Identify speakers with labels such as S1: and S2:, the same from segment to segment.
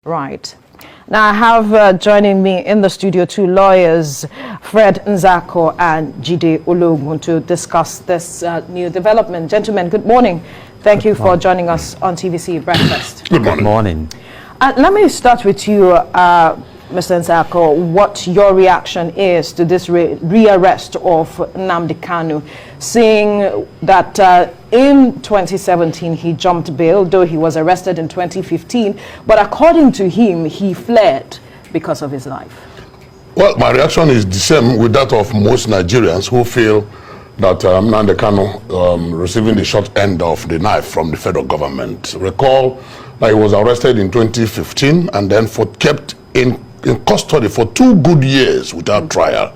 S1: Right. Now I have joining me in the studio two lawyers, Fred Nzako and Jide Ologun, to discuss this new development. Gentlemen, good morning. Thank you for joining us on TVC Breakfast.
S2: Good morning. Good morning.
S1: Let me start with you, Mr. Nzako, what your reaction is to this rearrest of Nnamdi Kanu, seeing that in 2017 he jumped bail, though he was arrested in 2015, but according to him, he fled because of his life.
S2: Well, my reaction is the same with that of most Nigerians who feel that Nnamdi Kanu receiving the short end of the knife from the federal government. Recall that he was arrested in 2015 and then kept in custody for 2 good years without trial,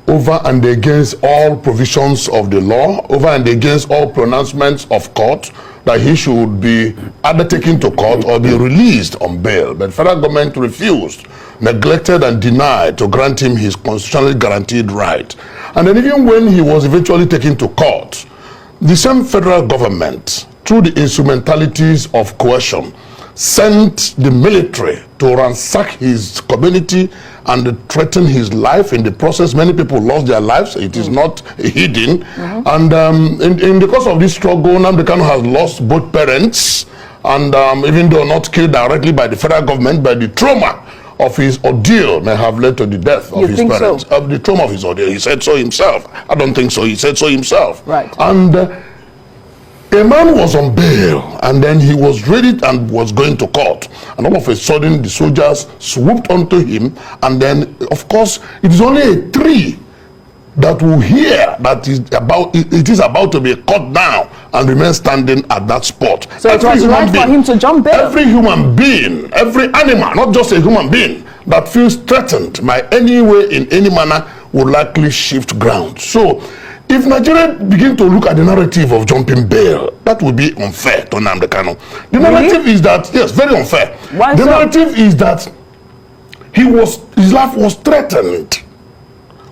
S2: over and against all provisions of the law, over and against all pronouncements of court that he should be either taken to court or be released on bail. But federal government refused, neglected and denied to grant him his constitutionally guaranteed right. And then even when he was eventually taken to court, the same federal government, through the instrumentalities of coercion, sent the military to ransack his community and threaten his life. In the process, many people lost their lives. It is not hidden. And in the course of this struggle, Nnamdi Kanu has lost both parents, and even though not killed directly by the federal government, but the trauma of his ordeal may have led to the death of his parents.
S1: So?
S2: The trauma of his ordeal. He said so himself. I don't think so. He said so himself.
S1: Right.
S2: And a man was on bail, and then he was ready and was going to court, and all of a sudden the soldiers swooped onto him, and then of course it is only a tree that will hear that it is about to be cut down and remain standing at that spot.
S1: So it was right for him to jump bail.
S2: Every human being, every animal, not just a human being, that feels threatened by any way in any manner would likely shift ground. So if Nigeria begin to look at the narrative of jumping bail, that would be unfair to Nnamdi Kanu. The narrative is that, yes, very unfair.
S1: Why
S2: the
S1: so?
S2: narrative is that his life was threatened,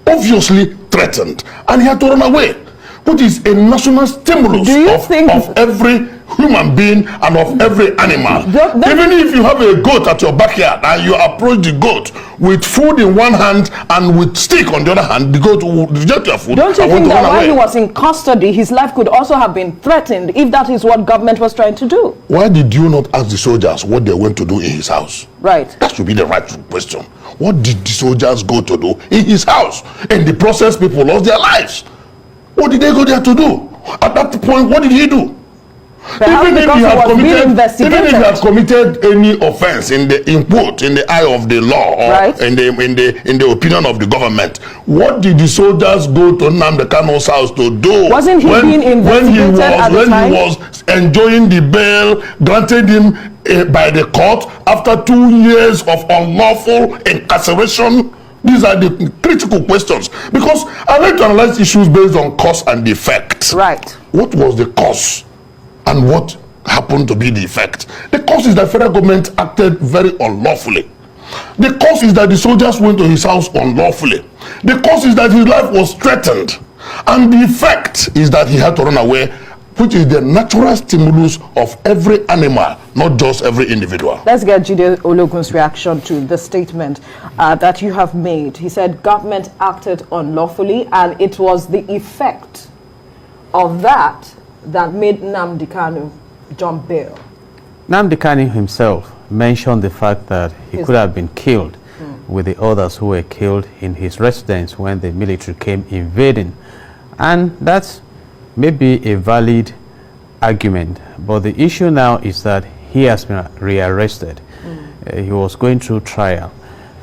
S2: obviously threatened, and he had to run away, which is a national stimulus of every human being and of every animal. Even if you have a goat at your backyard and you approach the goat with food in one hand and with stick on the other hand, the goat will reject your food.
S1: Don't you think that while he was in custody, his life could also have been threatened if that is what government was trying to do?
S2: Why did you not ask the soldiers what they went to do in his house?
S1: Right.
S2: That should be the right question. What did the soldiers go to do in his house? In the process, people lost their lives. What did they go there to do? At that point, what did he do? Even if he had committed any offense in the eye of the law, or
S1: right,
S2: in the opinion of the government, what did the soldiers go to Nnamdi Kanu's house to do?
S1: Wasn't he being investigated at the time?
S2: When he was enjoying the bail granted him by the court after 2 years of unlawful incarceration? These are the critical questions, because I like to analyze issues based on cause and effect.
S1: Right.
S2: What was the cause? And what happened to be the effect? The cause is that federal government acted very unlawfully. The cause is that the soldiers went to his house unlawfully. The cause is that his life was threatened. And the effect is that he had to run away, which is the natural stimulus of every animal, not just every individual.
S1: Let's get Jide Ologun's reaction to the statement that you have made. He said government acted unlawfully, and it was the effect of that made Nnamdi Kanu jump bail.
S3: Nnamdi Kanu himself mentioned the fact that he could have been killed with the others who were killed in his residence when the military came invading. And that's maybe a valid argument. But the issue now is that he has been rearrested. He was going through trial.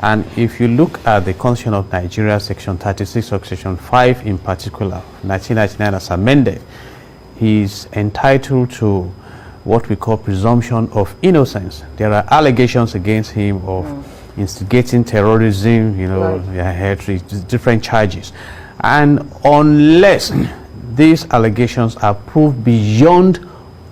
S3: And if you look at the Constitution of Nigeria, Section 36 or Section 5 in particular, 1999 as amended, he's entitled to what we call presumption of innocence. There are allegations against him of instigating terrorism, different charges. And unless these allegations are proved beyond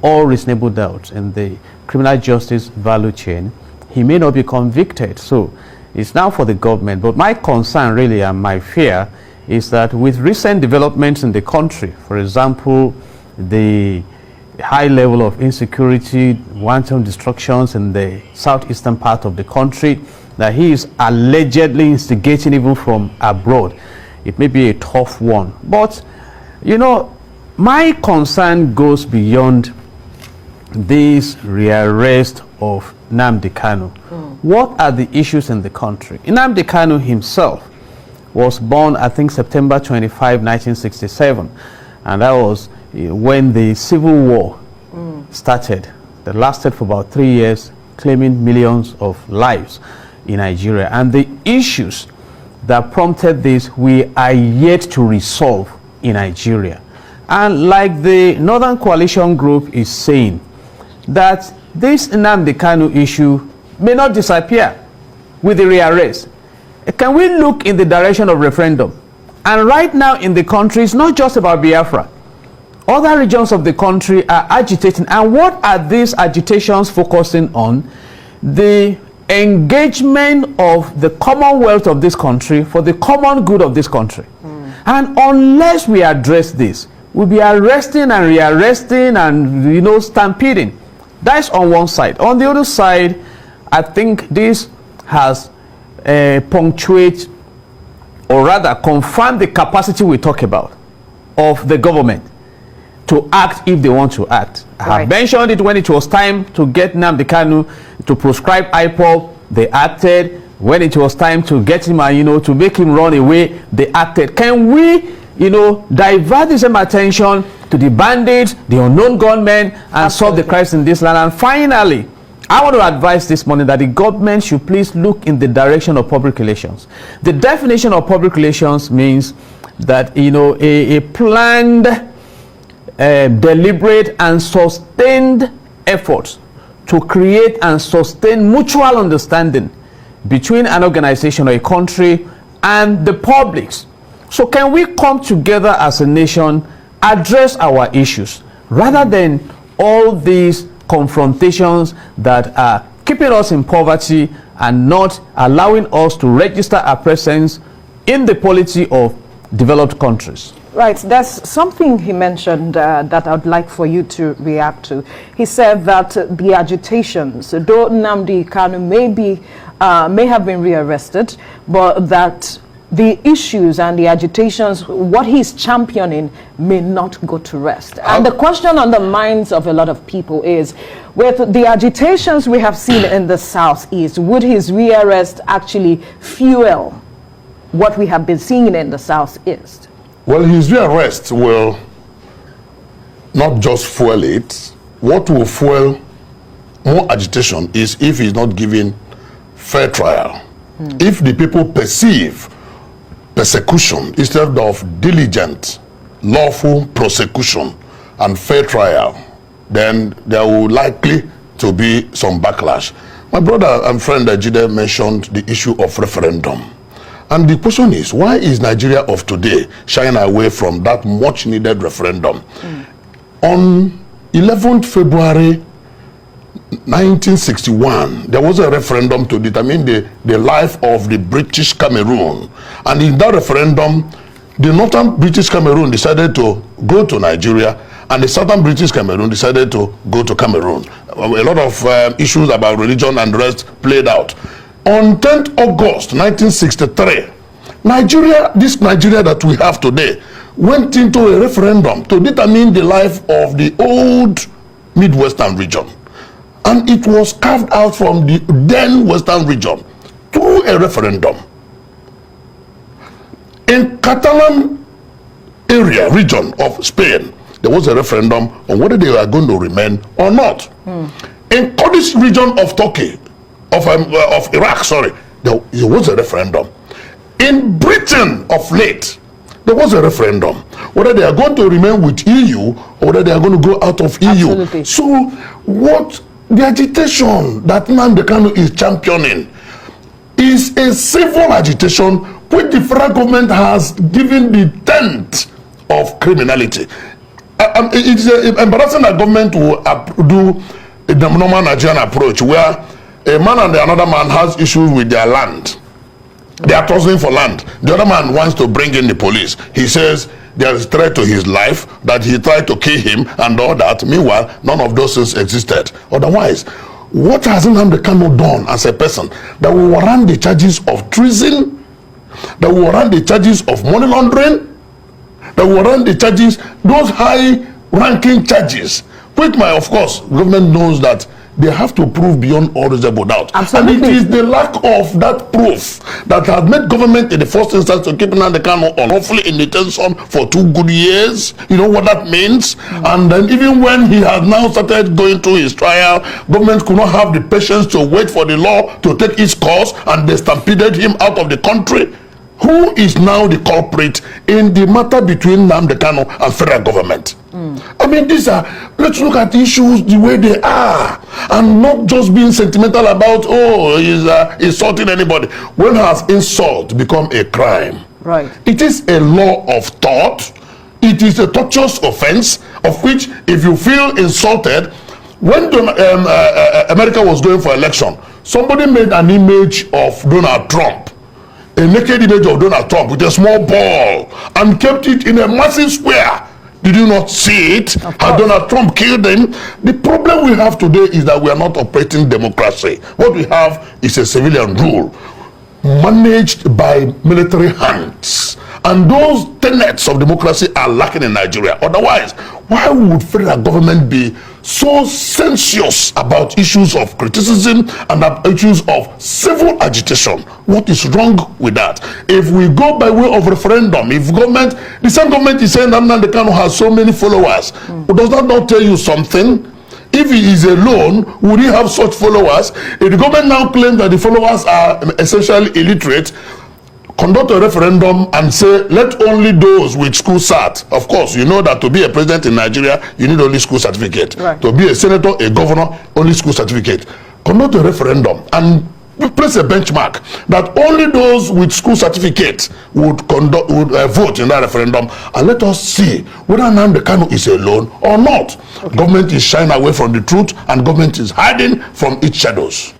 S3: all reasonable doubt in the criminal justice value chain, he may not be convicted. So it's now for the government. But my concern really, and my fear, is that with recent developments in the country, for example, the high level of insecurity, wanton destructions in the southeastern part of the country that he is allegedly instigating even from abroad. It may be a tough one. But, you know, my concern goes beyond this rearrest of Nnamdi Kanu. What are the issues in the country? Nnamdi Kanu himself was born, I think, September 25, 1967. And that was when the Civil War started. That lasted for about 3 years, claiming millions of lives in Nigeria. And the issues that prompted this, we are yet to resolve in Nigeria. And like the Northern Coalition Group is saying, that this Nnamdi Kanu issue may not disappear with the rearrest. Can we look in the direction of referendum? And right now in the country, it's not just about Biafra. Other regions of the country are agitating. And what are these agitations focusing on? The engagement of the commonwealth of this country for the common good of this country. And unless we address this, we'll be arresting and rearresting and, you know, stampeding. That's on one side. On the other side, I think this has punctuate, or rather confirm the capacity we talk about of the government to act if they want to act. I have mentioned it when it was time to get Nnamdi Kanu to proscribe IPOB, they acted. When it was time to get him, you know, to make him run away, they acted. Can we, you know, divert the same attention to the bandits, the unknown gunmen, and solve the crisis in this land? And finally, I want to advise this morning that the government should please look in the direction of public relations. The definition of public relations means that, you know, a planned, deliberate and sustained effort to create and sustain mutual understanding between an organization or a country and the publics. So can we come together as a nation, address our issues, rather than all these confrontations that are keeping us in poverty and not allowing us to register our presence in the polity of developed countries?
S1: Right, there's something he mentioned that I'd like for you to react to. He said that the agitations, though Nnamdi Kanu may have been rearrested, but that the issues and the agitations, what he's championing, may not go to rest. And the question on the minds of a lot of people is, with the agitations we have seen in the Southeast, would his rearrest actually fuel what we have been seeing in the Southeast?
S2: Well, his rearrest will not just fuel it. What will fuel more agitation is if he's not given fair trial. If the people perceive persecution instead of diligent, lawful prosecution and fair trial, then there will likely to be some backlash. My brother and friend Jide mentioned the issue of referendum. And the question is, why is Nigeria of today shying away from that much needed referendum? On 11th February 1961, there was a referendum to determine the life of the British Cameroon. And in that referendum, the northern British Cameroon decided to go to Nigeria, and the southern British Cameroon decided to go to Cameroon. A lot of issues about religion and the rest played out. On 10th August 1963, Nigeria, this Nigeria that we have today, went into a referendum to determine the life of the old Midwestern region. And it was carved out from the then Western region through a referendum. In Catalan region of Spain, there was a referendum on whether they were going to remain or not. In Kurdish region of Turkey, of Iraq, sorry, there was a referendum. In Britain of late, there was a referendum whether they are going to remain with EU or whether they are going to go out of EU.
S1: Absolutely.
S2: So what the agitation that Nnamdi Kanu is championing is a civil agitation which the federal government has given the tent of criminality. It's embarrassing that government will do the normal Nigerian approach where a man and another man has issues with their land. They are tussling for land. The other man wants to bring in the police. He says there is threat to his life, that he tried to kill him and all that. Meanwhile, none of those things existed. Otherwise, what has Nnamdi Kanu done as a person that will warrant the charges of treason, that will warrant the charges of money laundering, that will warrant the charges, those high-ranking charges, which of course, government knows that they have to prove beyond all reasonable doubt.
S1: Absolutely.
S2: And it is the lack of that proof that has made government in the first instance to keep Nnamdi Kanu unlawfully in detention for 2 good years. You know what that means? And then even when he has now started going through his trial, government could not have the patience to wait for the law to take its course, and they stampeded him out of the country. Who is now the culprit in the matter between Nnamdi Kanu and federal government? I mean, let's look at issues the way they are, and not just being sentimental about, oh, he's insulting anybody. When has insult become a crime?
S1: Right.
S2: It is a law of thought. It is a tortious offense, of which if you feel insulted, when America was going for election, somebody made an image of Donald Trump, a naked image of Donald Trump with a small ball, and kept it in a massive square. Did you not see it? Had Donald Trump killed him? The problem we have today is that we are not operating democracy. What we have is a civilian rule managed by military hands. And those tenets of democracy are lacking in Nigeria. Otherwise, why would federal government be so sensuous about issues of criticism and issues of civil agitation? What is wrong with that? If we go by way of referendum, if government, the same government is saying that Nnamdi Kanu has so many followers, does that not tell you something? If he is alone, would he have such followers? If the government now claims that the followers are essentially illiterate, conduct a referendum and say, let only those with school cert. Of course, you know that to be a president in Nigeria, you need only school certificate.
S1: Right.
S2: To be a senator, a governor, only school certificate. Conduct a referendum and place a benchmark that only those with school certificates would vote in that referendum, and let us see whether Nnamdi Kanu is alone or not. Okay. Government is shying away from the truth, and government is hiding from its shadows.